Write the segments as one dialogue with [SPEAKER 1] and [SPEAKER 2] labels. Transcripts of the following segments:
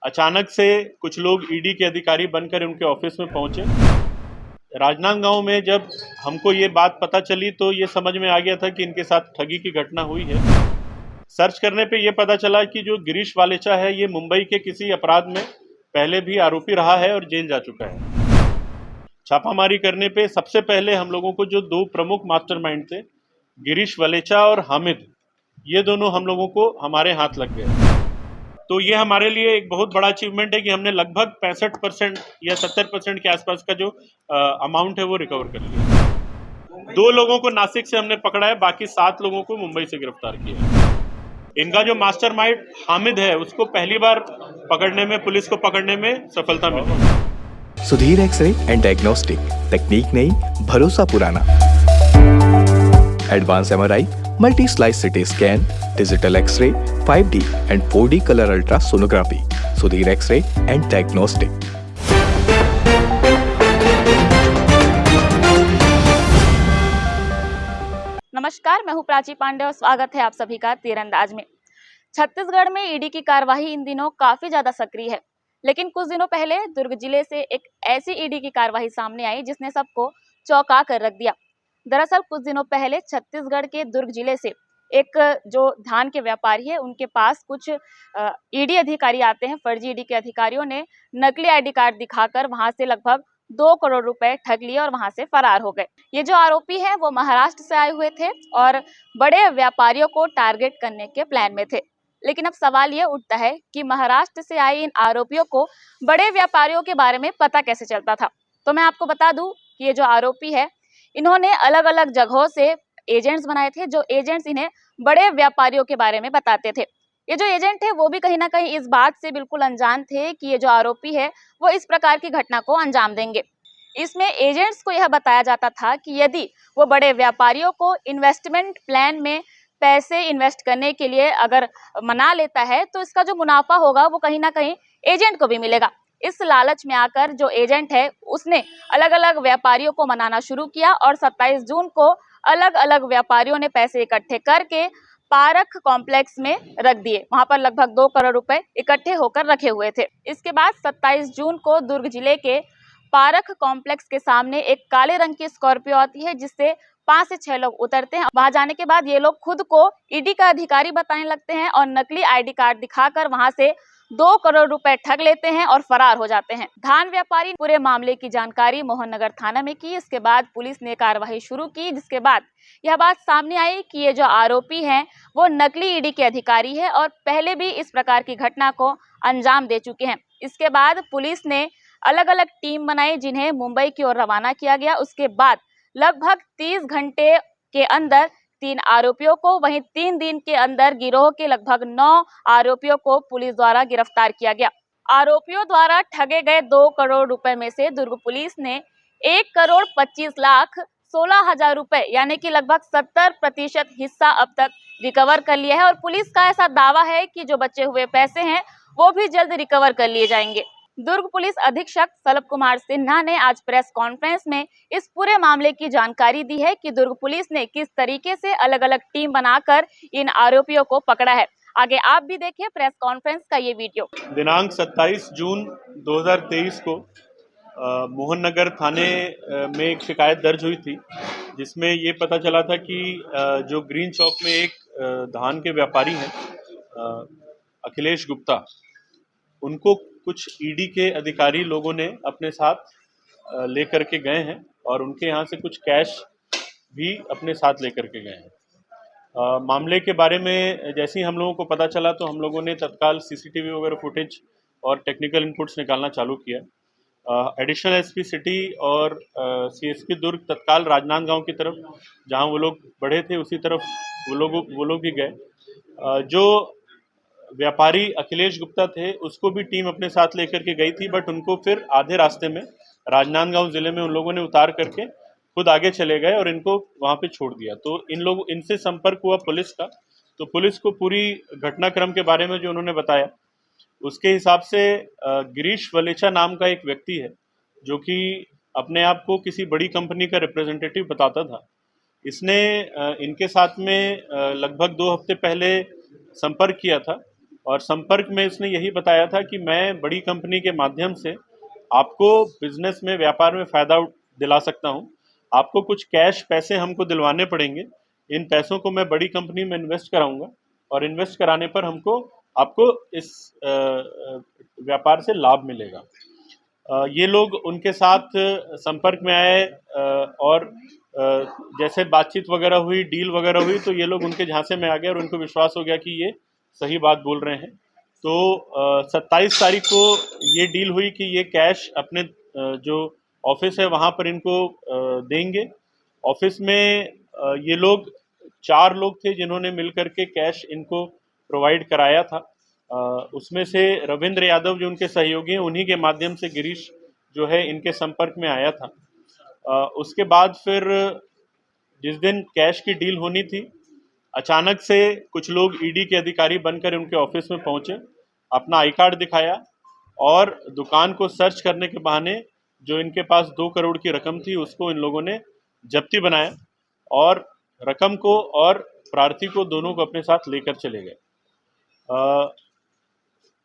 [SPEAKER 1] अचानक से कुछ लोग ईडी के अधिकारी बनकर उनके ऑफिस में पहुंचे। राजनांदगांव में जब हमको ये बात पता चली तो ये समझ में आ गया था कि इनके साथ ठगी की घटना हुई है। सर्च करने पे ये पता चला कि जो गिरीश वालेचा है ये मुंबई के किसी अपराध में पहले भी आरोपी रहा है और जेल जा चुका है। छापामारी करने पे सबसे पहले हम लोगों को जो दो प्रमुख मास्टरमाइंड थे, गिरीश वलेचा और हामिद, ये दोनों हम लोगों को हमारे हाथ लग गए। तो ये हमारे लिए एक बहुत बड़ा अचीवमेंट है कि हमने लगभग 65% या 70% के आसपास का जो अमाउंट है वो रिकवर कर लिया। 2 लोगों को नासिक से हमने पकड़ा है, बाकी 7 लोगों को मुंबई से गिरफ्तार किया है। इनका जो मास्टरमाइंड हामिद है उसको पहली बार पकड़ने में, पुलिस को पकड़ने में सफलता मिली।
[SPEAKER 2] सुधीर एक्सरे एंड डायग्नोस्टिक, तकनीक नई, भरोसा पुराना। Advance MRI, multi slice CT scan, digital x-ray, 5D and 4D colour ultra sonography. Sudhir x-ray and diagnostic.
[SPEAKER 3] नमस्कार, मैं हूं प्राची पांडे और स्वागत है आप सभी का तीरंदाज में। छत्तीसगढ़ में ईडी की कार्रवाई इन दिनों काफी ज्यादा सक्रिय है, लेकिन कुछ दिनों पहले दुर्ग जिले से एक ऐसी ईडी की कार्रवाई सामने आई जिसने सबको चौंका कर रख दिया। दरअसल कुछ दिनों पहले छत्तीसगढ़ के दुर्ग जिले से एक जो धान के व्यापारी है उनके पास कुछ ईडी अधिकारी आते हैं। फर्जी ईडी के अधिकारियों ने नकली आईडी कार्ड दिखाकर वहां से लगभग 2 करोड़ रुपए ठग लिए और वहां से फरार हो गए। ये जो आरोपी है वो महाराष्ट्र से आए हुए थे और बड़े व्यापारियों को टारगेट करने के प्लान में थे। लेकिन अब सवाल ये उठता है कि महाराष्ट्र से आए इन आरोपियों को बड़े व्यापारियों के बारे में पता कैसे चलता था। तो मैं आपको बता दूं कि ये जो आरोपी है इन्होंने अलग अलग जगहों से एजेंट्स बनाए थे, जो एजेंट्स इन्हें बड़े व्यापारियों के बारे में बताते थे। ये जो एजेंट है वो भी कहीं ना कहीं इस बात से बिल्कुल अनजान थे कि ये जो आरोपी है वो इस प्रकार की घटना को अंजाम देंगे। इसमें एजेंट्स को यह बताया जाता था कि यदि वो बड़े व्यापारियों को इन्वेस्टमेंट प्लान में पैसे इन्वेस्ट करने के लिए अगर मना लेता है तो इसका जो मुनाफा होगा वो कहीं ना कहीं एजेंट को भी मिलेगा। इस लालच में आकर जो एजेंट है उसने अलग अलग व्यापारियों को मनाना शुरू किया और 27 जून को अलग अलग व्यापारियों ने पैसे इकट्ठे करके पारख कॉम्प्लेक्स में रख दिए। वहां पर लगभग 2 करोड़ रुपए इकट्ठे होकर रखे हुए थे। इसके बाद 27 जून को दुर्ग जिले के पारख कॉम्प्लेक्स के सामने एक काले रंग की स्कॉर्पियो आती है जिससे 5 से 6 लोग उतरते हैं। वहां जाने के बाद ये लोग खुद को ईडी का अधिकारी बताने लगते हैं और नकली आईडी कार्ड दिखाकर वहां से 2 करोड़ रुपए ठग लेते हैं और फरार हो जाते हैं। धान व्यापारी पूरे मामले की जानकारी मोहन नगर थाना में की। इसके बाद पुलिस ने कार्रवाई शुरू की, जिसके बाद यह बात सामने आई कि ये जो आरोपी हैं वो नकली ईडी के अधिकारी है और पहले भी इस प्रकार की घटना को अंजाम दे चुके हैं। इसके बाद पुलिस ने अलग अलग टीम बनाई जिन्हें मुंबई की ओर रवाना किया गया। उसके बाद लगभग 30 घंटे के अंदर 3 आरोपियों को, वहीं 3 दिन के अंदर गिरोह के लगभग 9 आरोपियों को पुलिस द्वारा गिरफ्तार किया गया। आरोपियों द्वारा ठगे गए 2 करोड़ रुपए में से दुर्ग पुलिस ने 1 करोड़ 25 लाख 16 हजार रुपए यानी कि लगभग 70% हिस्सा अब तक रिकवर कर लिया है और पुलिस का ऐसा दावा है कि जो बचे हुए पैसे हैं वो भी जल्द रिकवर कर लिए जाएंगे। दुर्ग पुलिस अधीक्षक सलभ कुमार सिन्हा ने आज प्रेस कॉन्फ्रेंस में इस पूरे मामले की जानकारी दी है कि दुर्ग पुलिस ने किस तरीके से अलग अलग टीम बनाकर इन आरोपियों को पकड़ा है। आगे आप भी देखिए प्रेस कॉन्फ्रेंस का ये वीडियो।
[SPEAKER 1] दिनांक 27 जून 2023 को मोहन नगर थाने में एक शिकायत दर्ज हुई थी जिसमें ये पता चला था कि जो ग्रीन चौक में एक धान के व्यापारी हैं अखिलेश गुप्ता, उनको कुछ ईडी के अधिकारी लोगों ने अपने साथ लेकर के गए हैं और उनके यहाँ से कुछ कैश भी अपने साथ लेकर के गए हैं। मामले के बारे में जैसे ही हम लोगों को पता चला तो हम लोगों ने तत्काल सीसीटीवी वगैरह फुटेज और टेक्निकल इनपुट्स निकालना चालू किया। एडिशनल एसपी सिटी और सीएसपी दुर्ग तत्काल राजनांदगांव की तरफ, जहां वो लोग बढ़े थे उसी तरफ वो लोग भी गए। जो व्यापारी अखिलेश गुप्ता थे उसको भी टीम अपने साथ लेकर के गई थी, बट उनको फिर आधे रास्ते में राजनांदगांव जिले में उन लोगों ने उतार करके खुद आगे चले गए और इनको वहां पे छोड़ दिया। तो इनसे संपर्क हुआ पुलिस का, तो पुलिस को पूरी घटनाक्रम के बारे में जो उन्होंने बताया उसके हिसाब से गिरीश वलेचा नाम का एक व्यक्ति है जो कि अपने आप को किसी बड़ी कंपनी का रिप्रेजेंटेटिव बताता था। इसने इनके साथ में लगभग 2 हफ्ते पहले संपर्क किया था और संपर्क में इसने यही बताया था कि मैं बड़ी कंपनी के माध्यम से आपको बिजनेस में, व्यापार में फ़ायदा दिला सकता हूं। आपको कुछ कैश पैसे हमको दिलवाने पड़ेंगे, इन पैसों को मैं बड़ी कंपनी में इन्वेस्ट कराऊंगा और इन्वेस्ट कराने पर आपको इस व्यापार से लाभ मिलेगा। ये लोग उनके साथ संपर्क में आए और जैसे बातचीत वगैरह हुई, डील वगैरह हुई, तो ये लोग उनके झांसे में आ गए और उनको विश्वास हो गया कि ये सही बात बोल रहे हैं। तो 27 तारीख को ये डील हुई कि ये कैश अपने जो ऑफिस है वहाँ पर इनको देंगे। ऑफिस में ये लोग 4 लोग थे जिन्होंने मिल करके कैश इनको प्रोवाइड कराया था। उसमें से रविंद्र यादव जो उनके सहयोगी हैं, उन्हीं के माध्यम से गिरीश जो है इनके संपर्क में आया था। उसके बाद फिर जिस दिन कैश की डील होनी थी, अचानक से कुछ लोग ईडी के अधिकारी बनकर उनके ऑफिस में पहुंचे, अपना आई कार्ड दिखाया और दुकान को सर्च करने के बहाने जो इनके पास 2 करोड़ की रकम थी उसको इन लोगों ने जब्ती बनाया और रकम को और प्रार्थी को दोनों को अपने साथ लेकर चले गए।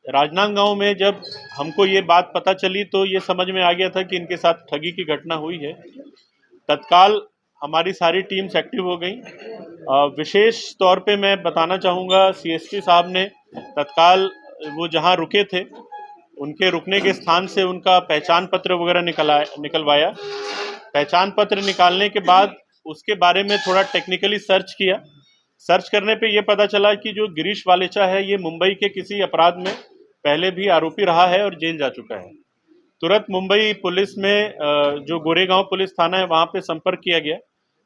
[SPEAKER 1] राजनांदगांव में जब हमको ये बात पता चली तो ये समझ में आ गया था कि इनके साथ ठगी की घटना हुई है। तत्काल हमारी सारी टीम्स एक्टिव हो गई। विशेष तौर पे मैं बताना चाहूँगा, सीएसपी साहब ने तत्काल वो जहाँ रुके थे उनके रुकने के स्थान से उनका पहचान पत्र वगैरह निकलवाया। पहचान पत्र निकालने के बाद उसके बारे में थोड़ा टेक्निकली सर्च किया। सर्च करने पे ये पता चला कि जो गिरीश वालेचा है ये मुंबई के किसी अपराध में पहले भी आरोपी रहा है और जेल जा चुका है। तुरंत मुंबई पुलिस में जो गोरेगांव पुलिस थाना है वहाँ पे संपर्क किया गया,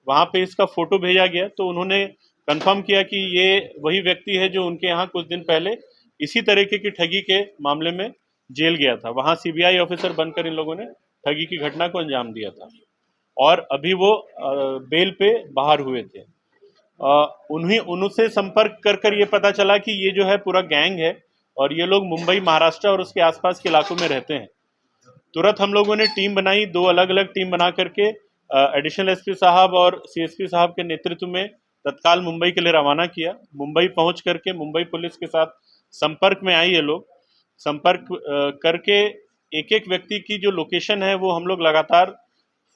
[SPEAKER 1] वहाँ पे इसका फोटो भेजा गया तो उन्होंने कंफर्म किया कि ये वही व्यक्ति है जो उनके यहाँ कुछ दिन पहले इसी तरीके की ठगी के मामले में जेल गया था। वहाँ सीबीआई ऑफिसर बनकर इन लोगों ने ठगी की घटना को अंजाम दिया था और अभी वो बेल पे बाहर हुए थे। उनसे संपर्क कर ये पता चला कि ये जो है पूरा गैंग है और ये लोग मुंबई, महाराष्ट्र और उसके आसपास के इलाकों में रहते हैं। तुरंत हम लोगों ने टीम बनाई, 2 अलग अलग टीम बना करके एडिशनल एसपी साहब और सीएसपी साहब के नेतृत्व में तत्काल मुंबई के लिए रवाना किया। मुंबई पहुंच करके मुंबई पुलिस के साथ संपर्क में आई। ये लोग संपर्क करके एक एक व्यक्ति की जो लोकेशन है वो हम लोग लगातार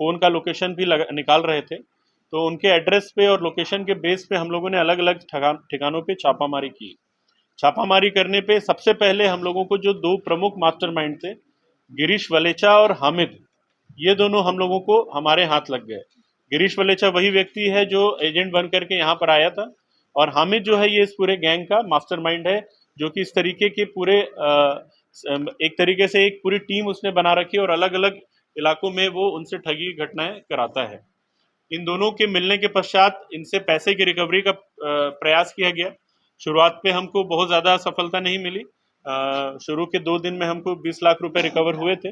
[SPEAKER 1] फ़ोन का लोकेशन भी निकाल रहे थे। तो उनके एड्रेस पे और लोकेशन के बेस पे हम लोगों ने अलग अलग ठिकानों पे छापामारी की। छापामारी करने पे सबसे पहले हम लोगों को जो 2 प्रमुख मास्टरमाइंड थे, गिरीश वलेचा और हामिद, ये दोनों हम लोगों को हमारे हाथ लग गए। गिरीश वलेचा वही व्यक्ति है जो एजेंट बन करके यहाँ पर आया था और हामिद जो है ये इस पूरे गैंग का मास्टरमाइंड है, जो कि इस तरीके के पूरे एक तरीके से एक पूरी टीम उसने बना रखी है और अलग अलग इलाकों में वो उनसे ठगी घटनाएं कराता है। इन दोनों के मिलने के पश्चात इनसे पैसे की रिकवरी का प्रयास किया गया। शुरुआत पे हमको बहुत ज़्यादा सफलता नहीं मिली। शुरू के 2 दिन में हमको 20 लाख रुपए रिकवर हुए थे।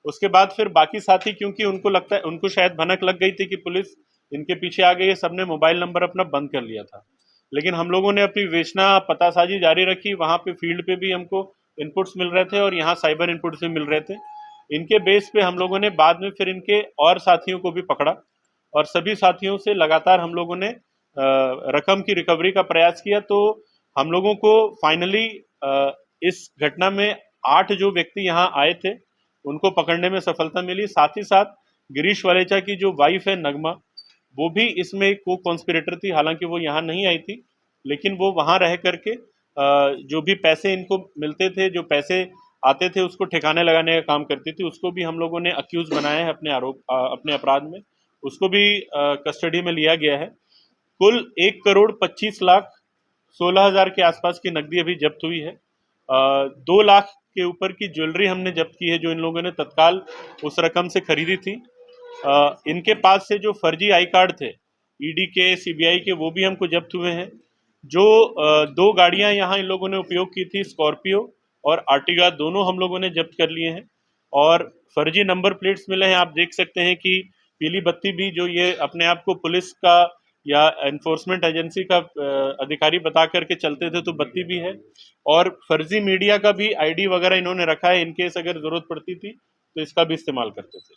[SPEAKER 1] उसके बाद फिर बाकी साथी, क्योंकि उनको शायद भनक लग गई थी कि पुलिस इनके पीछे आ गई है, सबने मोबाइल नंबर अपना बंद कर लिया था। लेकिन हम लोगों ने अपनी विवेचना पतासाजी जारी रखी। वहाँ पे फील्ड पे भी हमको इनपुट्स मिल रहे थे और यहाँ साइबर इनपुट्स भी मिल रहे थे। इनके बेस पे हम लोगों ने बाद में फिर इनके और साथियों को भी पकड़ा और सभी साथियों से लगातार हम लोगों ने रकम की रिकवरी का प्रयास किया। तो हम लोगों को फाइनली इस घटना में 8 जो व्यक्ति यहाँ आए थे उनको पकड़ने में सफलता मिली। साथ ही साथ गिरीश वलेचा की जो वाइफ है नगमा, वो भी इसमें को कॉन्स्पिरेटर थी। हालांकि वो यहाँ नहीं आई थी, लेकिन वो वहाँ रह करके जो भी पैसे इनको मिलते थे, जो पैसे आते थे, उसको ठिकाने लगाने का काम करती थी। उसको भी हम लोगों ने अक्यूज बनाया है अपने अपराध में। उसको भी कस्टडी में लिया गया है। कुल 1,25,16,000 के आसपास की नकदी अभी जब्त हुई है। 2 लाख के ऊपर की ज्वेलरी हमने जब्त की है जो इन लोगों ने तत्काल उस रकम से खरीदी थी। इनके पास से जो फर्जी आई कार्ड थे ईडी के, सीबीआई के, वो भी हमको जब्त हुए हैं। जो 2 गाड़ियां यहाँ इन लोगों ने उपयोग की थी, स्कॉर्पियो और आर्टिगा, दोनों हम लोगों ने जब्त कर लिए हैं। और फर्जी नंबर प्लेट्स मिले हैं। आप देख सकते हैं कि पीली बत्ती भी, जो ये अपने आप को पुलिस का या एनफोर्समेंट एजेंसी का अधिकारी बता करके चलते थे, तो बत्ती भी है। और फर्जी मीडिया का भी आईडी वगैरह इन्होंने रखा है, इनकेस अगर ज़रूरत पड़ती थी तो इसका भी इस्तेमाल करते थे।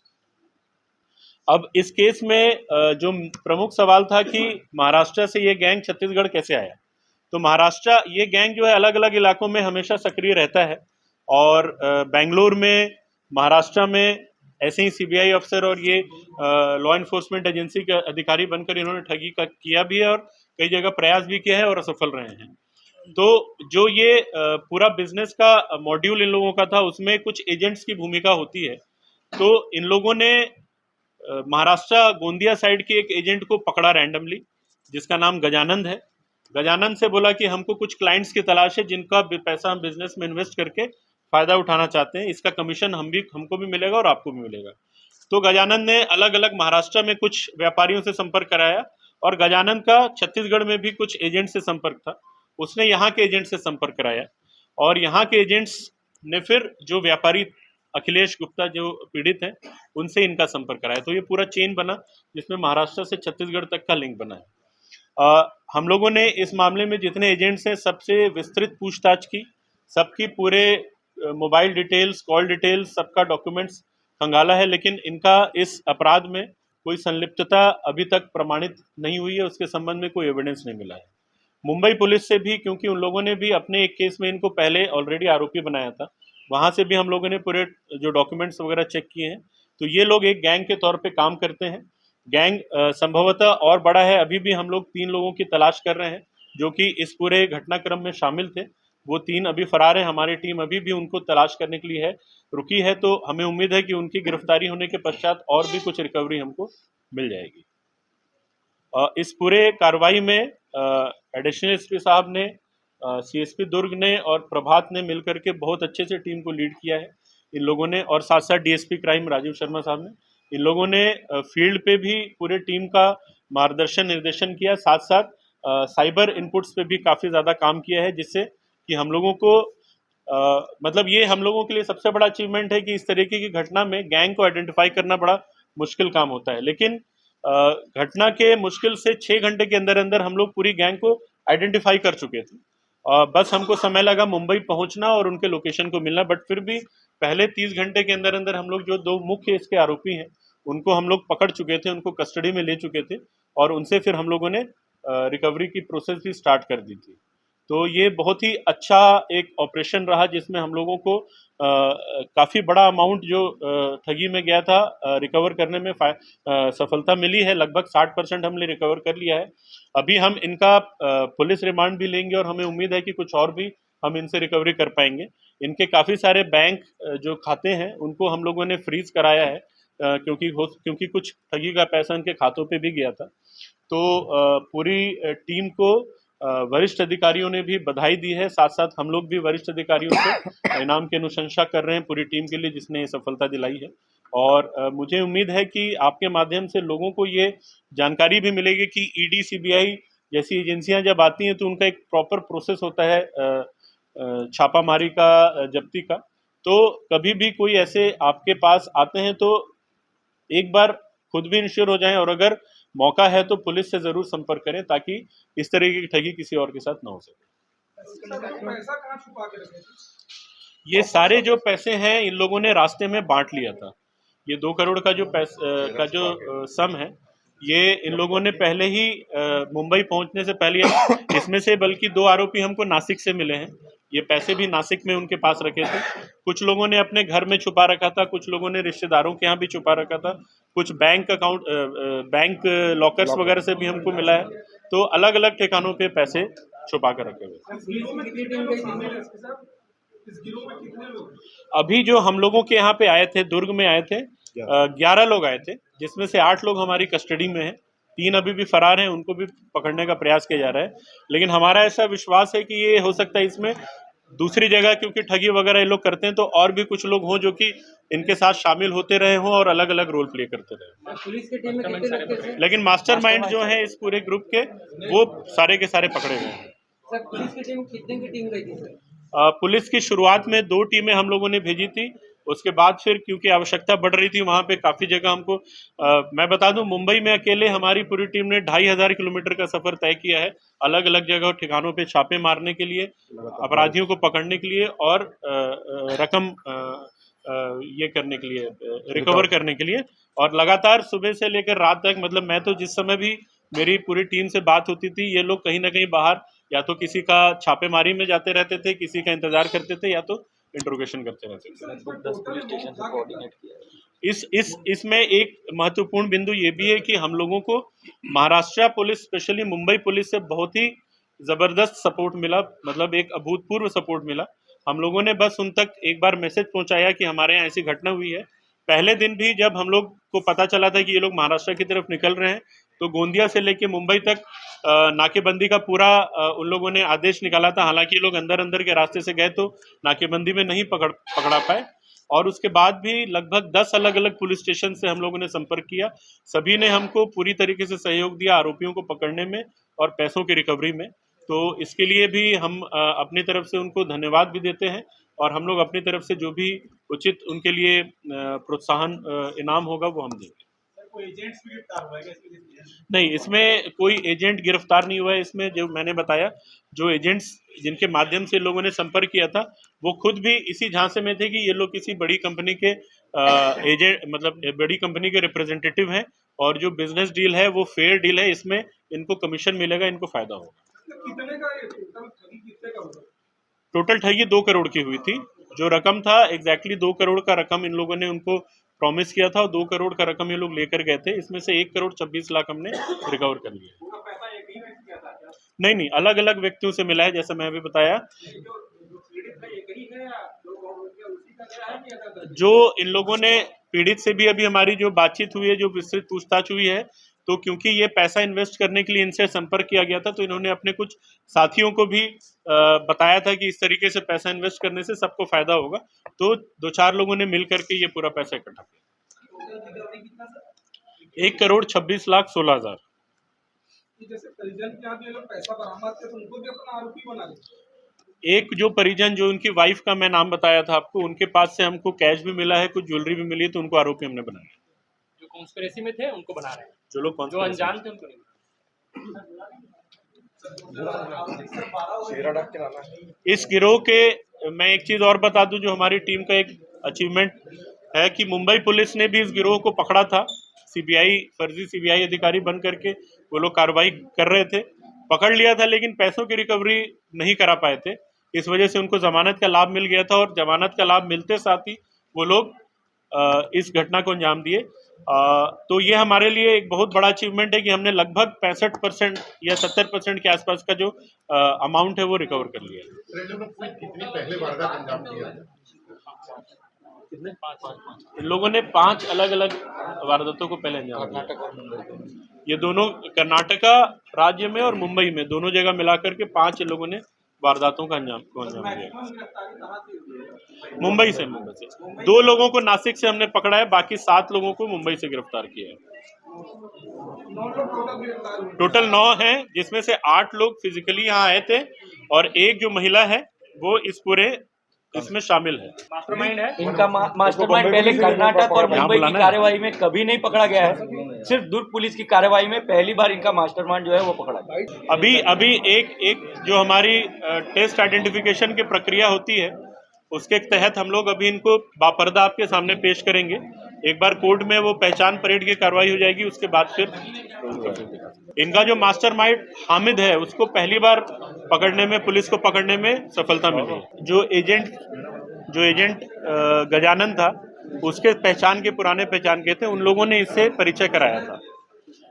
[SPEAKER 1] अब इस केस में जो प्रमुख सवाल था कि महाराष्ट्र से ये गैंग छत्तीसगढ़ कैसे आया। तो महाराष्ट्र ये गैंग जो है अलग अलग इलाकों में हमेशा सक्रिय रहता है और बेंगलोर में, महाराष्ट्र में ऐसे ही सीबीआई अफसर और ये लॉ इन्फोर्समेंट एजेंसी के अधिकारी बनकर इन्होंने ठगी का किया भी है और कई जगह प्रयास भी किया है और असफल रहे हैं। तो जो ये पूरा बिजनेस का मॉड्यूल इन लोगों का था उसमें कुछ एजेंट्स की भूमिका होती है। तो इन लोगों ने महाराष्ट्र गोंदिया साइड के एक एजेंट को पकड़ा रैंडमली, जिसका नाम गजानंद है। गजानंद से बोला कि हमको कुछ क्लाइंट्स की तलाश है जिनका पैसा हम बिजनेस में इन्वेस्ट करके फायदा उठाना चाहते हैं, इसका कमीशन हमको भी मिलेगा और आपको भी मिलेगा। तो गजानंद ने अलग अलग महाराष्ट्र में कुछ व्यापारियों से संपर्क कराया और गजानंद का छत्तीसगढ़ में भी कुछ एजेंट से संपर्क था, उसने यहाँ के एजेंट से संपर्क कराया और यहाँ के एजेंट्स ने फिर जो व्यापारी अखिलेश गुप्ता जो पीड़ित हैं उनसे इनका संपर्क कराया। तो ये पूरा चेन बना जिसमें महाराष्ट्र से छत्तीसगढ़ तक का लिंक बना है। हम लोगों ने इस मामले में जितने एजेंट्स हैं सबसे विस्तृत पूछताछ की, सबकी पूरे मोबाइल डिटेल्स, कॉल डिटेल्स, सबका डॉक्यूमेंट्स खंगाला है, लेकिन इनका इस अपराध में कोई संलिप्तता अभी तक प्रमाणित नहीं हुई है, उसके संबंध में कोई एविडेंस नहीं मिला है। मुंबई पुलिस से भी, क्योंकि उन लोगों ने भी अपने एक केस में इनको पहले ऑलरेडी आरोपी बनाया था, वहाँ से भी हम लोगों ने पूरे जो डॉक्यूमेंट्स वगैरह चेक किए हैं। तो ये लोग एक गैंग के तौर पे काम करते हैं। गैंग संभवतः और बड़ा है, अभी भी हम लोग 3 लोगों की तलाश कर रहे हैं जो कि इस पूरे घटनाक्रम में शामिल थे। वो 3 अभी फरार हैं, हमारी टीम अभी भी उनको तलाश करने के लिए रुकी है। तो हमें उम्मीद है कि उनकी गिरफ्तारी होने के पश्चात और भी कुछ रिकवरी हमको मिल जाएगी। इस पूरे कार्रवाई में एडिशनल एसपी साहब ने, सीएसपी दुर्ग ने और प्रभात ने मिलकर के बहुत अच्छे से टीम को लीड किया है इन लोगों ने, और साथ साथ डीएसपी क्राइम राजीव शर्मा साहब ने, इन लोगों ने फील्ड पे भी पूरे टीम का मार्गदर्शन निर्देशन किया, साथ साथ साइबर इनपुट्स पे भी काफ़ी ज़्यादा काम किया है, जिससे कि हम लोगों को मतलब ये हम लोगों के लिए सबसे बड़ा अचीवमेंट है कि इस तरीके की घटना में गैंग को आइडेंटिफाई करना बड़ा मुश्किल काम होता है, लेकिन घटना के मुश्किल से 6 घंटे के अंदर अंदर हम लोग पूरी गैंग को आइडेंटिफाई कर चुके थे। बस हमको समय लगा मुंबई पहुंचना और उनके लोकेशन को मिलना, बट फिर भी पहले 30 घंटे के अंदर अंदर हम लोग जो 2 मुख्य इसके आरोपी हैं उनको हम लोग पकड़ चुके थे, उनको कस्टडी में ले चुके थे और उनसे फिर हम लोगों ने रिकवरी की प्रोसेस भी स्टार्ट कर दी थी। तो ये बहुत ही अच्छा एक ऑपरेशन रहा जिसमें हम लोगों को काफ़ी बड़ा अमाउंट जो ठगी में गया था रिकवर करने में सफलता मिली है। लगभग 60% हमने रिकवर कर लिया है। अभी हम इनका पुलिस रिमांड भी लेंगे और हमें उम्मीद है कि कुछ और भी हम इनसे रिकवरी कर पाएंगे। इनके काफ़ी सारे बैंक जो खाते हैं उनको हम लोगों ने फ्रीज कराया है, क्योंकि कुछ ठगी का पैसा इनके खातों पे भी गया था। तो पूरी टीम को वरिष्ठ अधिकारियों ने भी बधाई दी है, साथ साथ हम लोग भी वरिष्ठ अधिकारियों से इनाम की अनुशंसा कर रहे हैं पूरी टीम के लिए जिसने ये सफलता दिलाई है। और मुझे उम्मीद है कि आपके माध्यम से लोगों को ये जानकारी भी मिलेगी कि ईडी, सीबीआई जैसी एजेंसियां जब आती हैं तो उनका एक प्रॉपर प्रोसेस होता है छापामारी का, जब्ती का। तो कभी भी कोई ऐसे आपके पास आते हैं तो एक बार खुद भी इंश्योर हो जाएं और अगर मौका है तो पुलिस से जरूर संपर्क करें ताकि इस तरीके की ठगी किसी और के साथ ना हो सके।
[SPEAKER 4] पैसा कहाँ छुपा के रखे थे?
[SPEAKER 1] ये सारे जो पैसे हैं इन लोगों ने रास्ते में बांट लिया था। ये 2 करोड़ का जो सम है ये इन लोगों ने पहले ही मुंबई पहुंचने से पहले, इसमें से बल्कि 2 आरोपी हमको नासिक से मिले हैं। ये पैसे भी नासिक में उनके पास रखे थे। कुछ लोगों ने अपने घर में छुपा रखा था, कुछ लोगों ने रिश्तेदारों के यहाँ भी छुपा रखा था, कुछ बैंक लॉकर्स वगैरह से भी हमको मिला है। तो अलग अलग ठिकानों पे पैसे छुपा कर रखे हुए। अभी जो हम लोगों के यहाँ पे आए थे, दुर्ग में आए थे, 11 लोग आए थे, जिसमें से 8 लोग हमारी कस्टडी में हैं, 3 अभी भी फरार हैं, उनको भी पकड़ने का प्रयास किया जा रहा है। लेकिन हमारा ऐसा विश्वास है कि ये हो सकता है इसमें दूसरी जगह, क्योंकि ठगी वगैरह ये लोग करते हैं, तो और भी कुछ लोग हों जो कि इनके साथ शामिल होते रहे हों और अलग अलग रोल प्ले करते रहे।
[SPEAKER 4] पुलिस की टीम में कितने लोग थे?
[SPEAKER 1] लेकिन मास्टरमाइंड जो है इस पूरे ग्रुप के, वो सारे के सारे पकड़े गए हैं।
[SPEAKER 4] सर, पुलिस की टीम कितने की टीम गई थी सर?
[SPEAKER 1] पुलिस की शुरुआत में 2 टीमें हम लोगों ने भेजी थी, उसके बाद फिर क्योंकि आवश्यकता बढ़ रही थी वहाँ पे काफ़ी जगह हमको मैं बता दूं, मुंबई में अकेले हमारी पूरी टीम ने 2500 किलोमीटर का सफ़र तय किया है, अलग अलग जगह ठिकानों पे छापे मारने के लिए, अपराधियों को पकड़ने के लिए और रकम ये करने के लिए, रिकवर करने के लिए। और लगातार सुबह से लेकर रात तक, मतलब मैं तो जिस समय भी मेरी पूरी टीम से बात होती थी, ये लोग कहीं ना कहीं बाहर या तो किसी का छापेमारी में जाते रहते थे, किसी का इंतजार करते थे, या तो इंट्रोगेशन करते रहते थे।
[SPEAKER 5] लगभग 10 पुलिस स्टेशन से कोऑर्डिनेट किया है।
[SPEAKER 1] इसमें एक महत्वपूर्ण बिंदु ये भी है कि हम लोगों को Maharashtra police, specially Mumbai police से बहुत ही ज़बरदस्त सपोर्ट मिला, मतलब एक अभूतपूर्व सपोर्ट मिला। हम लोगों ने बस उन तक एक बार मैसेज पहुंचाया कि हमारे यहाँ ऐसी घटना हुई है। पहले दिन भी जब हम लोग को पता चला था कि ये लोग महाराष्ट्र की तरफ निकल रहे हैं, तो गोंदिया से लेके मुंबई तक नाकेबंदी का पूरा उन लोगों ने आदेश निकाला था। हालांकि ये लोग अंदर के रास्ते से गए तो नाकेबंदी में नहीं पकड़ा पाए, और उसके बाद भी लगभग 10 अलग अलग पुलिस स्टेशन से हम लोगों ने संपर्क किया। सभी ने हमको पूरी तरीके से सहयोग दिया आरोपियों को पकड़ने में और पैसों की रिकवरी में। तो इसके लिए भी हम अपनी तरफ से उनको धन्यवाद भी देते हैं, और हम लोग अपनी तरफ से जो भी उचित उनके लिए प्रोत्साहन इनाम होगा वो हम देंगे।
[SPEAKER 6] कोई एजेंट्स भी गिरफ्तार हुआ है?
[SPEAKER 1] नहीं, इसमें कोई एजेंट गिरफ्तार नहीं हुआ है। इसमें जो मैंने बताया, जो एजेंट्स जिनके माध्यम से लोगों ने संपर्क किया था, वो खुद भी इसी झांसे में थे कि ये लोग किसी बड़ी कंपनी के एजेंट, मतलब बड़ी कंपनी के रिप्रेजेंटेटिव हैं, और जो बिजनेस डील है वो फेयर डील है, इसमें इनको कमीशन मिलेगा, इनको फायदा होगा।
[SPEAKER 4] कितने का ये टोटल ठगी कितने का होगा?
[SPEAKER 1] टोटल ठगी 2 करोड़ की हुई थी। जो रकम था एग्जैक्टली 2 करोड़ का रकम इन लोगों ने उनको प्रॉमिस किया था, और 2 करोड़ का रकम ये लोग लेकर गए थे। इसमें से 1 करोड़ 26 लाख हमने रिकवर कर लिया।
[SPEAKER 4] पूरा पैसा एक ही में किया था क्या?
[SPEAKER 1] नहीं, अलग अलग व्यक्तियों से मिला है, जैसे मैं अभी बताया।
[SPEAKER 4] जो पीड़ित है एक ही है या उसी का गया है कि अलग?
[SPEAKER 1] जो इन लोगों ने पीड़ित से भी अभी हमारी जो बातचीत हुई है, जो विस्तृत पूछताछ हुई है, तो क्योंकि ये पैसा इन्वेस्ट करने के लिए इनसे संपर्क किया गया था, तो इन्होंने अपने कुछ साथियों को भी बताया था कि इस तरीके से पैसा इन्वेस्ट करने से सबको फायदा होगा। तो 2-4 लोगों ने मिल करके ये पूरा पैसा इकट्ठा किया। 1 करोड़ 26 लाख 16 हजार।
[SPEAKER 4] जैसे परिजन के यहाँ ये लोग पैसा बरामद थे तो उनको भी अपना आरोपी बना लिया।
[SPEAKER 1] एक जो परिजन, जो उनकी वाइफ का मैं नाम बताया था आपको, उनके पास से हमको कैश भी मिला है, कुछ ज्वेलरी भी मिली है, तो उनको आरोपी हमने बनाया।
[SPEAKER 6] जो कॉन्स्पिरेसी में थे उनको बना रहे हैं,
[SPEAKER 1] जो लोग
[SPEAKER 6] जो अनजान थे उनको नहीं।
[SPEAKER 1] इस गिरोह के मैं एक चीज और बता दूं, जो हमारी टीम का एक अचीवमेंट है कि मुंबई पुलिस ने भी इस गिरोह को पकड़ा था। सीबीआई, फर्जी सीबीआई अधिकारी बन करके वो लोग कार्रवाई कर रहे थे, पकड़ लिया था, लेकिन पैसों की रिकवरी नहीं करा पाए थे। इस वजह से उनको जमानत का लाभ मिल गया था, और जमानत का लाभ मिलते साथ ही वो लोग इस घटना को अंजाम दिए। तो ये हमारे लिए एक बहुत बड़ा अचीवमेंट है कि हमने लगभग 65% या 70% के आसपास का जो अमाउंट है वो रिकवर कर लिया है।
[SPEAKER 7] कितनी पहले वारदात अंजाम दिया?
[SPEAKER 1] कितने? 5 इन लोगों ने 5 अलग अलग वारदातों को पहले अंजाम दिया। ये दोनों कर्नाटका राज्य में और मुंबई में, दोनों जगह मिलाकर के 5 लोगों ने वारदातों का अंजाम दिया। मुंबई से 2 लोगों को नासिक से हमने पकड़ा है, बाकी 7 लोगों को मुंबई से गिरफ्तार किया है। टोटल 9 हैं, जिसमें से 8 लोग फिजिकली यहाँ आए थे, और एक जो महिला है वो इस पूरे इसमें शामिल है।
[SPEAKER 6] मास्टरमाइंड है
[SPEAKER 5] इनका मास्टरमाइंड पहले कर्नाटक और मुंबई की कार्यवाही में कभी नहीं पकड़ा गया है। सिर्फ दुर्ग पुलिस की कार्यवाही में पहली बार इनका मास्टरमाइंड जो है वो पकड़ा गया।
[SPEAKER 1] अभी एक जो हमारी टेस्ट आइडेंटिफिकेशन की प्रक्रिया होती है, उसके तहत हम लोग अभी इनको बापर्दा आपके सामने पेश करेंगे। एक बार कोर्ट में वो पहचान परेड की कार्रवाई हो जाएगी, उसके बाद फिर इनका जो मास्टरमाइंड हामिद है, उसको पहली बार पकड़ने में, पुलिस को पकड़ने में सफलता मिली है। जो एजेंट गजानन था, उसके पहचान के पुराने पहचान के थे, उन लोगों ने इससे परिचय कराया था,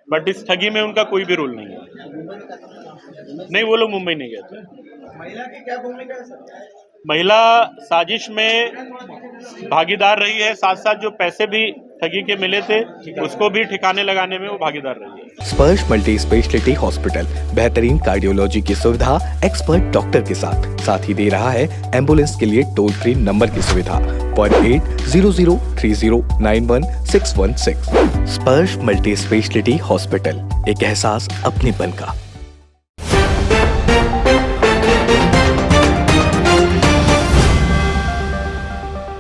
[SPEAKER 1] बट इस ठगी में उनका कोई भी रोल नहीं है। नहीं, वो लोग मुंबई नहीं गए थे।
[SPEAKER 4] महिला की क्या भूमिका है सर?
[SPEAKER 1] महिला साजिश में भागीदार रही है, साथ साथ जो पैसे भी ठगी के मिले थे उसको भी ठिकाने लगाने में वो भागीदार रही है।
[SPEAKER 2] स्पर्श मल्टी स्पेशलिटी हॉस्पिटल बेहतरीन कार्डियोलॉजी की सुविधा एक्सपर्ट डॉक्टर के साथ ही दे रहा है एम्बुलेंस के लिए टोल फ्री नंबर की सुविधा 08003091616। स्पर्श मल्टी स्पेशलिटी हॉस्पिटल, एक एहसास अपनेपन का।